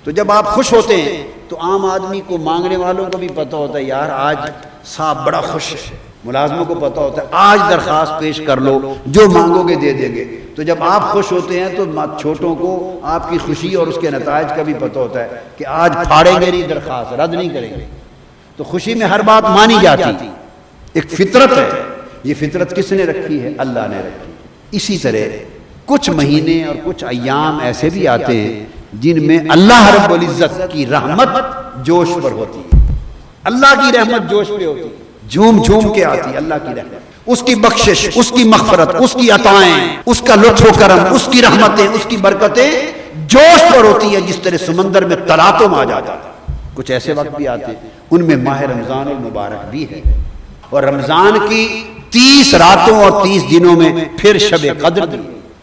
تو جب آپ خوش ہوتے ہیں تو عام آدمی کو، مانگنے والوں کو بھی پتہ ہوتا ہے یار آج صاحب بڑا خوش ہے، ملازموں کو پتہ ہوتا ہے آج درخواست پیش کر لو، جو مانگو گے دے دیں گے۔ تو جب آپ خوش ہوتے ہیں تو چھوٹوں کو آپ کی خوشی اور اس کے نتائج کا بھی پتہ ہوتا ہے کہ آج پھاڑیں گے نہیں، درخواست رد نہیں کریں گے۔ تو خوشی میں ہر بات مانی جاتی، ایک فطرت ہے۔ یہ فطرت کس نے رکھی ہے؟ اللہ نے رکھی۔ اسی طرح کچھ مہینے اور کچھ ایام ایسے بھی آتے ہیں جن میں اللہ رب العزت کی رحمت جوش پر ہوتی ہے، اللہ کی رحمت جوش پہ ہوتی ہے، جھوم جھوم کے آتی ہے اللہ کی رحمت، اس کی بخشش، اس کی مغفرت، اس کی عطائیں، اس کا لطف و کرم، اس کی رحمتیں، اس کی برکتیں جوش پر ہوتی ہیں، جس طرح سمندر میں تلاطم آ جاتا ہے۔ کچھ ایسے وقت بھی آتے ہیں، ان میں ماہ رمضان المبارک بھی ہے، اور رمضان کی 30 راتوں اور 30 دنوں میں پھر شب قدر دی،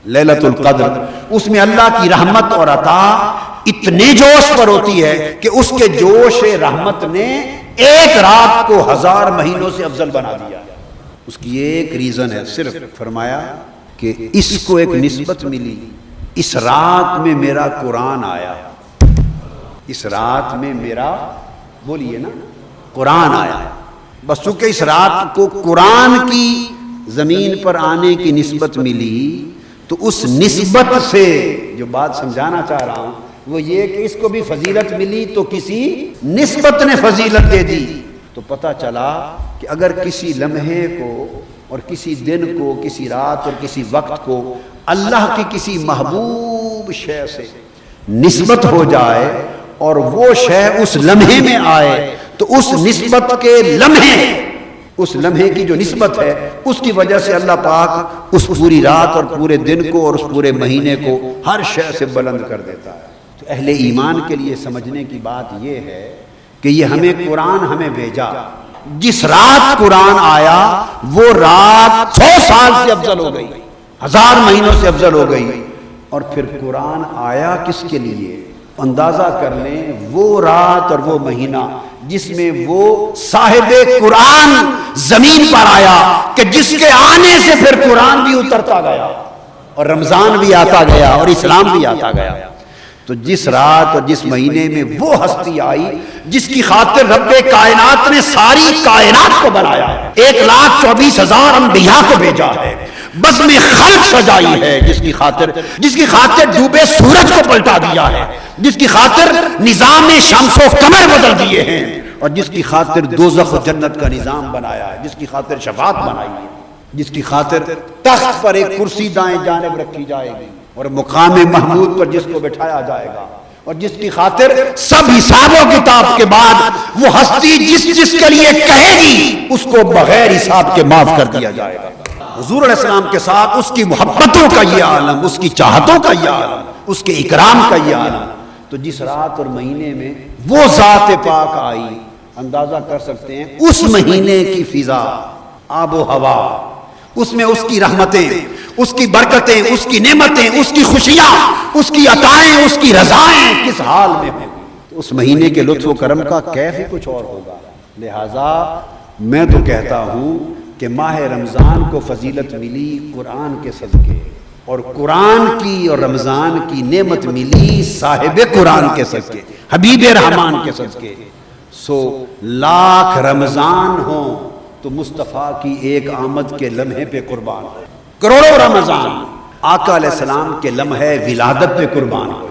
لیلۃ القدر، اس میں اللہ کی رحمت اور عطا اتنے جوش پر ہوتی ہے کہ اس کے جوش رحمت نے ایک رات کو 1000 مہینوں سے افضل بنا دیا۔ اس کی ایک ریزن ہے، صرف فرمایا کہ اس کو ایک نسبت ملی، اس رات میں میرا قرآن آیا، اس رات میں میرا، بولیے نا، قرآن آیا۔ بس چونکہ اس رات کو قرآن کی زمین پر آنے کی نسبت ملی، تو اس نسبت سے جو بات سمجھانا چاہ رہا ہوں وہ یہ کہ اس کو بھی فضیلت ملی تو کسی نسبت نے فضیلت دے دی۔ تو پتہ چلا کہ اگر کسی لمحے کو اور کسی دن کو، کسی رات اور کسی وقت کو اللہ کی کسی محبوب شے سے نسبت ہو جائے اور وہ شے اس لمحے میں آئے، تو اس نسبت کے لمحے، اس لمحے کی جو نسبت ہے، اس کی وجہ سے اللہ پاک اس پوری رات اور پورے دن کو اور اس پورے مہینے کو ہر شے سے بلند کر دیتا ہے۔ تو اہل ایمان کے لیے سمجھنے کی بات یہ ہے کہ یہ ہمیں قرآن ہمیں بھیجا، جس رات قرآن آیا وہ رات 100 سال سے افضل ہو گئی، 1000 مہینوں سے افضل ہو گئی۔ اور پھر قرآن آیا کس کے لیے؟ اندازہ کر لیں، وہ رات اور وہ مہینہ جس میں وہ صاحب قرآن زمین پر آیا کہ جس کے آنے سے پھر قرآن بھی اترتا گیا اور رمضان بھی آتا گیا اور اسلام بھی آتا گیا۔ تو جس رات اور جس مہینے میں وہ ہستی آئی جس کی خاطر رب کائنات نے ساری کائنات کو بنایا، 1,24,000 انبیاء کو بھیجا ہے، بس میں خلق سجائی ہے، جس کی خاطر ڈوبے سورج کو پلٹا دیا ہے، جس کی خاطر نظام شمس و قمر بدل دیے ہیں، اور جس کی خاطر دوزخ و جنت کا نظام بنایا ہے، جس کی خاطر شفاعت بنائی ہے، جس کی خاطر تخت پر ایک کرسی دائیں جانب رکھی جائے گی اور مقام محمود پر جس کو بٹھایا جائے گا، اور جس کی خاطر سب حساب و کتاب کے بعد وہ ہستی جس کے لیے کہے گی اس کو بغیر حساب کے معاف کر دیا جائے گا۔ حضور علیہ السلام کے ساتھ اس کی محبتوں کا یہ عالم، اس کی چاہتوں کا یہ عالم، اس کے اکرام کا یہ عالم۔ تو جس رات اور مہینے میں وہ ذات پاک آئی، اندازہ کر سکتے ہیں اس مہینے کی فضا، آب و ہوا، اس میں اس کی رحمتیں، اس کی برکتیں، اس کی نعمتیں، اس کی خوشیاں، اس کی عطائیں، اس کی رضائیں کس حال میں ہوں، تو اس مہینے کے لطف و کرم کا کیف ہی کچھ اور ہوگا۔ لہٰذا میں تو کہتا ہوں کہ ماہ رمضان کو فضیلت ملی قرآن کے صدقے، اور قرآن کی اور رمضان کی نعمت ملی صاحب قرآن کے صدقے، حبیب رحمان کے صدقے۔ سو لاکھ رمضان ہوں تو مصطفیٰ کی ایک آمد کے لمحے پہ قربان ہو، کروڑوں رمضان آقا علیہ السلام کے لمحے ولادت پہ قربان ہو۔